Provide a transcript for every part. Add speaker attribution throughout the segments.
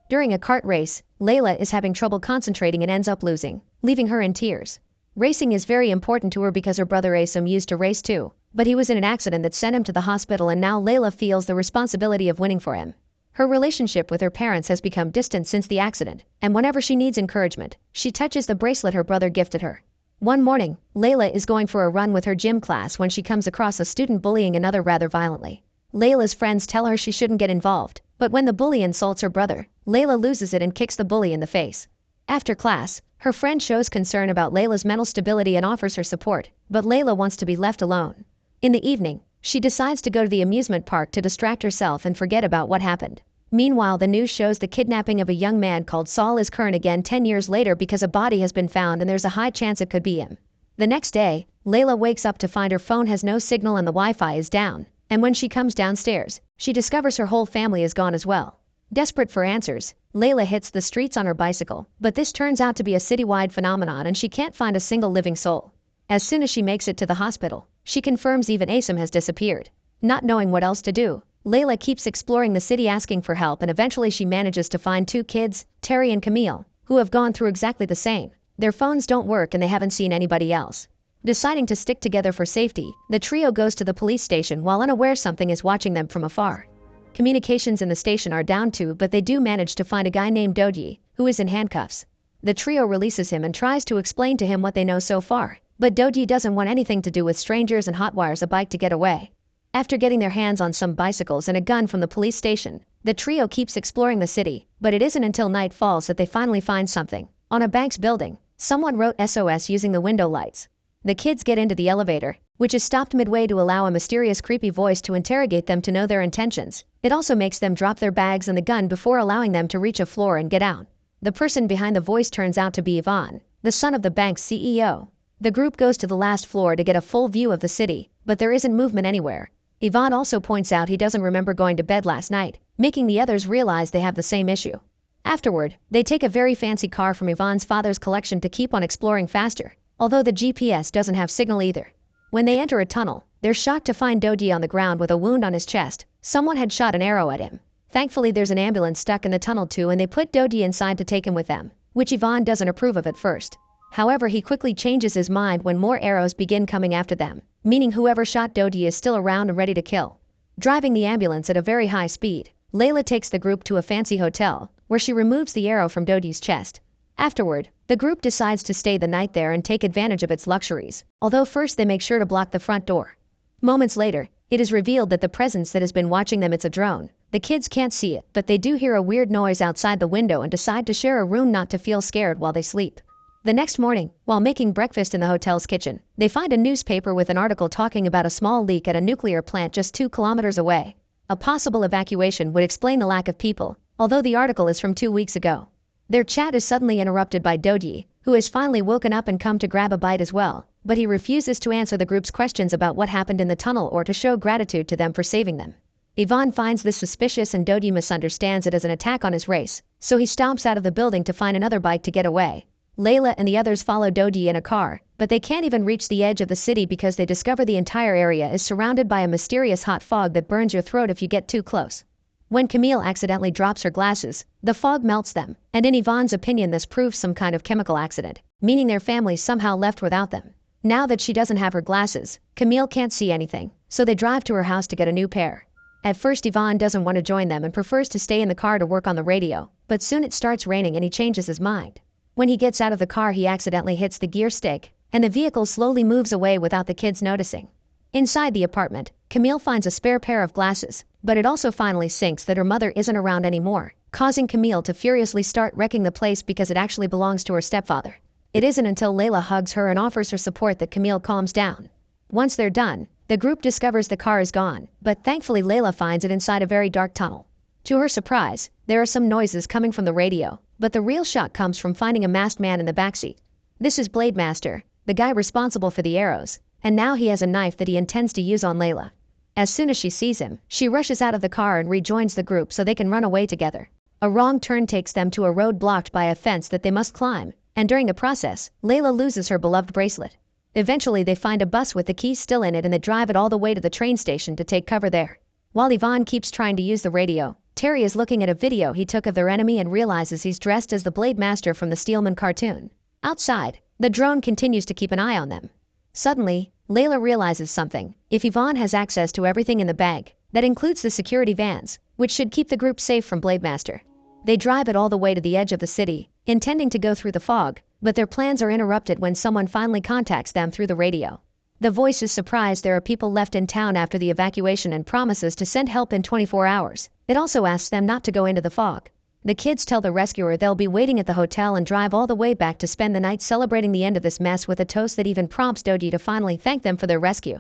Speaker 1: During a kart race, Layla is having trouble concentrating and ends up losing, leaving her in tears. Racing is very important to her because her brother Asim used to race too, but he was in an accident that sent him to the hospital and now Layla feels the responsibility of winning for him. Her relationship with her parents has become distant since the accident, and whenever she needs encouragement, she touches the bracelet her brother gifted her. One morning, Layla is going for a run with her gym class when she comes across a student bullying another rather violently. Layla's friends tell her she shouldn't get involved, but when the bully insults her brother, Layla loses it and kicks the bully in the face. After class, her friend shows concern about Layla's mental stability and offers her support, but Layla wants to be left alone. In the evening, she decides to go to the amusement park to distract herself and forget about what happened. Meanwhile, the news shows the kidnapping of a young man called Saul is current again 10 years later because a body has been found and there's a high chance it could be him. The next day, Layla wakes up to find her phone has no signal and the Wi-Fi is down, and when she comes downstairs, she discovers her whole family is gone as well. Desperate for answers, Layla hits the streets on her bicycle, but this turns out to be a citywide phenomenon and she can't find a single living soul. As soon as she makes it to the hospital, she confirms even Asim has disappeared. Not knowing what else to do, Layla keeps exploring the city asking for help and eventually she manages to find two kids, Terry and Camille, who have gone through exactly the same. Their phones don't work and they haven't seen anybody else. Deciding to stick together for safety, the trio goes to the police station while unaware something is watching them from afar. Communications in the station are down too, but they do manage to find a guy named Dodi, who is in handcuffs. The trio releases him and tries to explain to him what they know so far, but Dodi doesn't want anything to do with strangers and hotwires a bike to get away. After getting their hands on some bicycles and a gun from the police station, the trio keeps exploring the city, but it isn't until night falls that they finally find something. On a bank's building, someone wrote SOS using the window lights. The kids get into the elevator, which is stopped midway to allow a mysterious creepy voice to interrogate them to know their intentions. It also makes them drop their bags and the gun before allowing them to reach a floor and get out. The person behind the voice turns out to be Ivan, the son of the bank's CEO. The group goes to the last floor to get a full view of the city, but there isn't movement anywhere. Ivan also points out he doesn't remember going to bed last night, making the others realize they have the same issue. Afterward, they take a very fancy car from Ivan's father's collection to keep on exploring faster, although the GPS doesn't have signal either. When they enter a tunnel, they're shocked to find Dodi on the ground with a wound on his chest. Someone had shot an arrow at him. Thankfully there's an ambulance stuck in the tunnel too and they put Dodi inside to take him with them, which Ivan doesn't approve of at first. However, he quickly changes his mind when more arrows begin coming after them, meaning whoever shot Dodi is still around and ready to kill. Driving the ambulance at a very high speed, Layla takes the group to a fancy hotel, where she removes the arrow from Dodi's chest. Afterward, the group decides to stay the night there and take advantage of its luxuries, although first they make sure to block the front door. Moments later, it is revealed that the presence that has been watching them, it's a drone. The kids can't see it, but they do hear a weird noise outside the window and decide to share a room not to feel scared while they sleep. The next morning, while making breakfast in the hotel's kitchen, they find a newspaper with an article talking about a small leak at a nuclear plant just 2 kilometers away. A possible evacuation would explain the lack of people, although the article is from 2 weeks ago. Their chat is suddenly interrupted by Dodi, who has finally woken up and come to grab a bite as well, but he refuses to answer the group's questions about what happened in the tunnel or to show gratitude to them for saving them. Ivan finds this suspicious and Dodi misunderstands it as an attack on his race, so he stomps out of the building to find another bike to get away. Layla and the others follow Dodi in a car, but they can't even reach the edge of the city because they discover the entire area is surrounded by a mysterious hot fog that burns your throat if you get too close. When Camille accidentally drops her glasses, the fog melts them, and in Ivan's opinion this proves some kind of chemical accident, meaning their family somehow left without them. Now that she doesn't have her glasses, Camille can't see anything, so they drive to her house to get a new pair. At first Ivan doesn't want to join them and prefers to stay in the car to work on the radio, but soon it starts raining and he changes his mind. When he gets out of the car he accidentally hits the gear stick, and the vehicle slowly moves away without the kids noticing. Inside the apartment, Camille finds a spare pair of glasses, but it also finally sinks that her mother isn't around anymore, causing Camille to furiously start wrecking the place because it actually belongs to her stepfather. It isn't until Layla hugs her and offers her support that Camille calms down. Once they're done, the group discovers the car is gone, but thankfully Layla finds it inside a very dark tunnel. To her surprise, there are some noises coming from the radio, but the real shock comes from finding a masked man in the backseat. This is Blade Master, the guy responsible for the arrows, and now he has a knife that he intends to use on Layla. As soon as she sees him, she rushes out of the car and rejoins the group so they can run away together. A wrong turn takes them to a road blocked by a fence that they must climb, and during the process, Layla loses her beloved bracelet. Eventually they find a bus with the keys still in it and they drive it all the way to the train station to take cover there. While Ivan keeps trying to use the radio, Terry is looking at a video he took of their enemy and realizes he's dressed as the Blade Master from the Steelman cartoon. Outside, the drone continues to keep an eye on them. Suddenly, Layla realizes something. If Yvonne has access to everything in the bag, that includes the security vans, which should keep the group safe from Blade Master. They drive it all the way to the edge of the city, intending to go through the fog, but their plans are interrupted when someone finally contacts them through the radio. The voice is surprised there are people left in town after the evacuation and promises to send help in 24 hours. It also asks them not to go into the fog. The kids tell the rescuer they'll be waiting at the hotel and drive all the way back to spend the night celebrating the end of this mess with a toast that even prompts Doji to finally thank them for their rescue.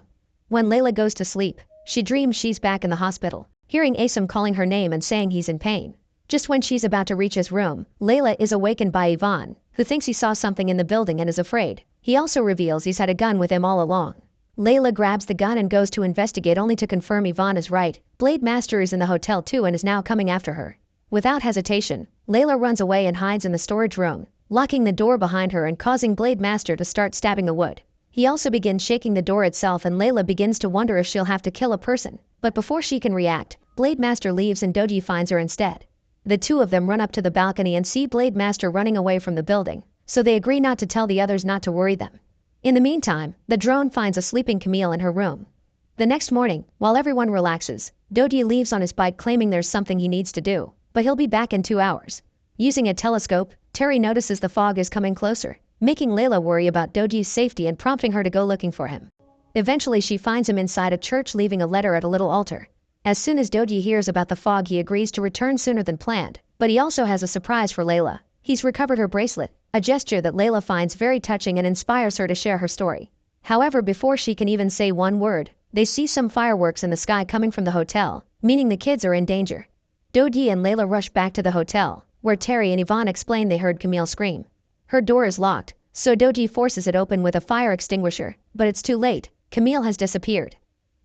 Speaker 1: When Layla goes to sleep, she dreams she's back in the hospital, hearing Asim calling her name and saying he's in pain. Just when she's about to reach his room, Layla is awakened by Yvonne, who thinks he saw something in the building and is afraid. He also reveals he's had a gun with him all along. Layla grabs the gun and goes to investigate only to confirm Yvonne is right. Blade Master is in the hotel too and is now coming after her. Without hesitation, Layla runs away and hides in the storage room, locking the door behind her and causing Blade Master to start stabbing the wood. He also begins shaking the door itself and Layla begins to wonder if she'll have to kill a person. But before she can react, Blade Master leaves and Doji finds her instead. The two of them run up to the balcony and see Blade Master running away from the building, so they agree not to tell the others not to worry them. In the meantime, the drone finds a sleeping Camille in her room. The next morning, while everyone relaxes, Doji leaves on his bike claiming there's something he needs to do, but he'll be back in 2 hours. Using a telescope, Terry notices the fog is coming closer, making Layla worry about Doji's safety and prompting her to go looking for him. Eventually she finds him inside a church leaving a letter at a little altar. As soon as Doji hears about the fog he agrees to return sooner than planned, but he also has a surprise for Layla. He's recovered her bracelet, a gesture that Layla finds very touching and inspires her to share her story. However, before she can even say one word, they see some fireworks in the sky coming from the hotel, meaning the kids are in danger. Doji and Layla rush back to the hotel, where Terry and Yvonne explain they heard Camille scream. Her door is locked, so Doji forces it open with a fire extinguisher, but it's too late. Camille has disappeared.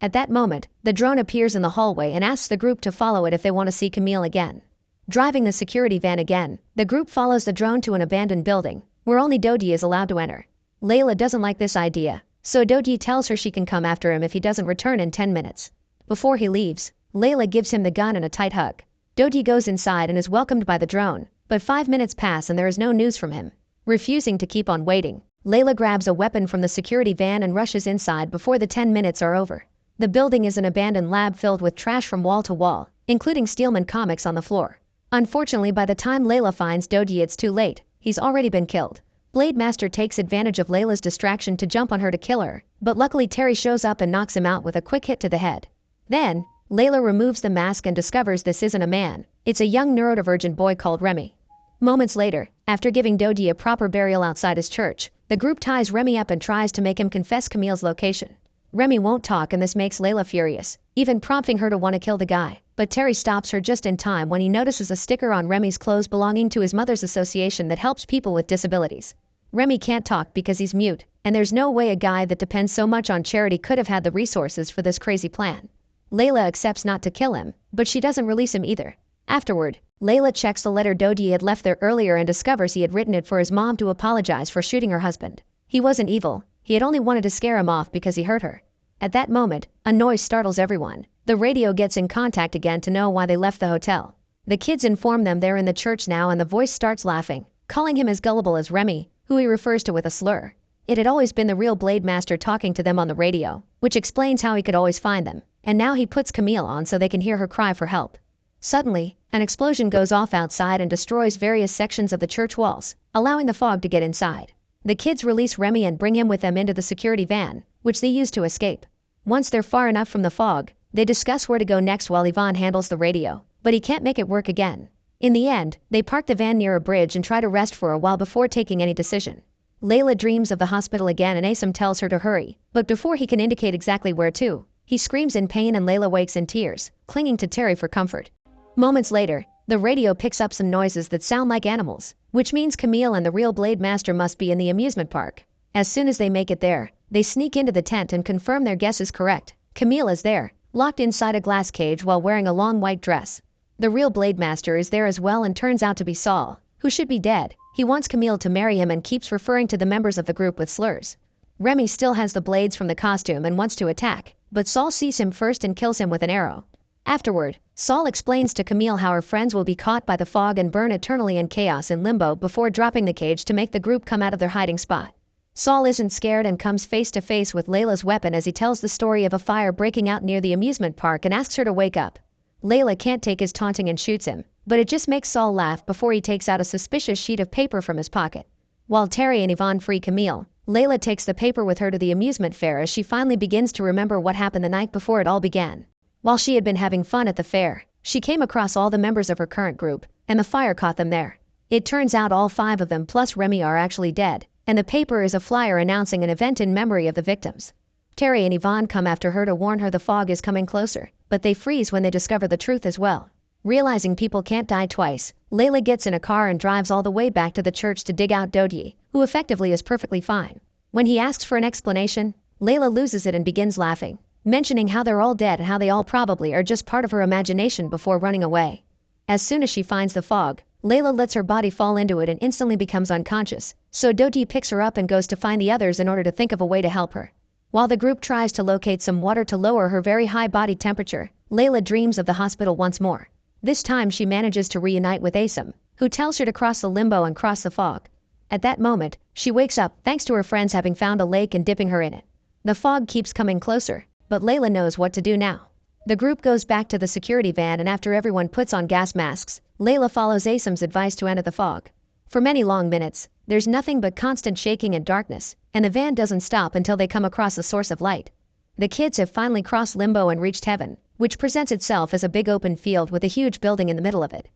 Speaker 1: At that moment, the drone appears in the hallway and asks the group to follow it if they want to see Camille again. Driving the security van again, the group follows the drone to an abandoned building, where only Doji is allowed to enter. Layla doesn't like this idea, so Doji tells her she can come after him if he doesn't return in 10 minutes. Before he leaves, Layla gives him the gun and a tight hug. Doji goes inside and is welcomed by the drone, but 5 minutes pass and there is no news from him. Refusing to keep on waiting, Layla grabs a weapon from the security van and rushes inside before the 10 minutes are over. The building is an abandoned lab filled with trash from wall to wall, including Steelman comics on the floor. Unfortunately, by the time Layla finds Doji, it's too late. He's already been killed. Blade Master takes advantage of Layla's distraction to jump on her to kill her, but luckily Terry shows up and knocks him out with a quick hit to the head. Then, Layla removes the mask and discovers this isn't a man. It's a young neurodivergent boy called Remy. Moments later, after giving Doji a proper burial outside his church, the group ties Remy up and tries to make him confess Camille's location. Remy won't talk and this makes Layla furious, even prompting her to want to kill the guy. But Terry stops her just in time when he notices a sticker on Remy's clothes belonging to his mother's association that helps people with disabilities. Remy can't talk because he's mute, and there's no way a guy that depends so much on charity could have had the resources for this crazy plan. Layla accepts not to kill him, but she doesn't release him either. Afterward, Layla checks the letter Doji had left there earlier and discovers he had written it for his mom to apologize for shooting her husband. He wasn't evil, he had only wanted to scare him off because he hurt her. At that moment, a noise startles everyone. The radio gets in contact again to know why they left the hotel. The kids inform them they're in the church now and the voice starts laughing, calling him as gullible as Remy, who he refers to with a slur. It had always been the real Blade Master talking to them on the radio, which explains how he could always find them, and now he puts Camille on so they can hear her cry for help. Suddenly, an explosion goes off outside and destroys various sections of the church walls, allowing the fog to get inside. The kids release Remy and bring him with them into the security van, which they use to escape. Once they're far enough from the fog, they discuss where to go next while Yvonne handles the radio, but he can't make it work again. In the end, they park the van near a bridge and try to rest for a while before taking any decision. Layla dreams of the hospital again and Asim tells her to hurry, but before he can indicate exactly where to, he screams in pain and Layla wakes in tears, clinging to Terry for comfort. Moments later, the radio picks up some noises that sound like animals, which means Camille and the real Blade Master must be in the amusement park. As soon as they make it there, they sneak into the tent and confirm their guess is correct. Camille is there, locked inside a glass cage while wearing a long white dress. The real Blade Master is there as well and turns out to be Saul, who should be dead. He wants Camille to marry him and keeps referring to the members of the group with slurs. Remy still has the blades from the costume and wants to attack, but Saul sees him first and kills him with an arrow. Afterward, Saul explains to Camille how her friends will be caught by the fog and burn eternally in chaos in limbo before dropping the cage to make the group come out of their hiding spot. Saul isn't scared and comes face to face with Layla's weapon as he tells the story of a fire breaking out near the amusement park and asks her to wake up. Layla can't take his taunting and shoots him, but it just makes Saul laugh before he takes out a suspicious sheet of paper from his pocket. While Terry and Yvonne free Camille, Layla takes the paper with her to the amusement fair as she finally begins to remember what happened the night before it all began. While she had been having fun at the fair, she came across all the members of her current group, and the fire caught them there. It turns out all 5 of them plus Remy are actually dead, and the paper is a flyer announcing an event in memory of the victims. Terry and Yvonne come after her to warn her the fog is coming closer, but they freeze when they discover the truth as well. Realizing people can't die twice, Layla gets in a car and drives all the way back to the church to dig out Dodi, who effectively is perfectly fine. When he asks for an explanation, Layla loses it and begins laughing, mentioning how they're all dead and how they all probably are just part of her imagination before running away. As soon as she finds the fog, Layla lets her body fall into it and instantly becomes unconscious, so Dodi picks her up and goes to find the others in order to think of a way to help her. While the group tries to locate some water to lower her very high body temperature, Layla dreams of the hospital once more. This time she manages to reunite with Asim, who tells her to cross the limbo and cross the fog. At that moment, she wakes up thanks to her friends having found a lake and dipping her in it. The fog keeps coming closer, but Layla knows what to do now. The group goes back to the security van and after everyone puts on gas masks, Layla follows Asim's advice to enter the fog. For many long minutes, there's nothing but constant shaking and darkness, and the van doesn't stop until they come across a source of light. The kids have finally crossed limbo and reached heaven, which presents itself as a big open field with a huge building in the middle of it.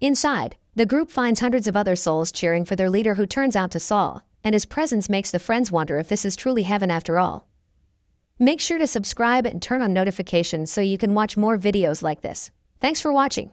Speaker 1: Inside, the group finds hundreds of other souls cheering for their leader who turns out to Saul, and his presence makes the friends wonder if this is truly heaven after all. Make sure to subscribe and turn on notifications so you can watch more videos like this. Thanks for watching.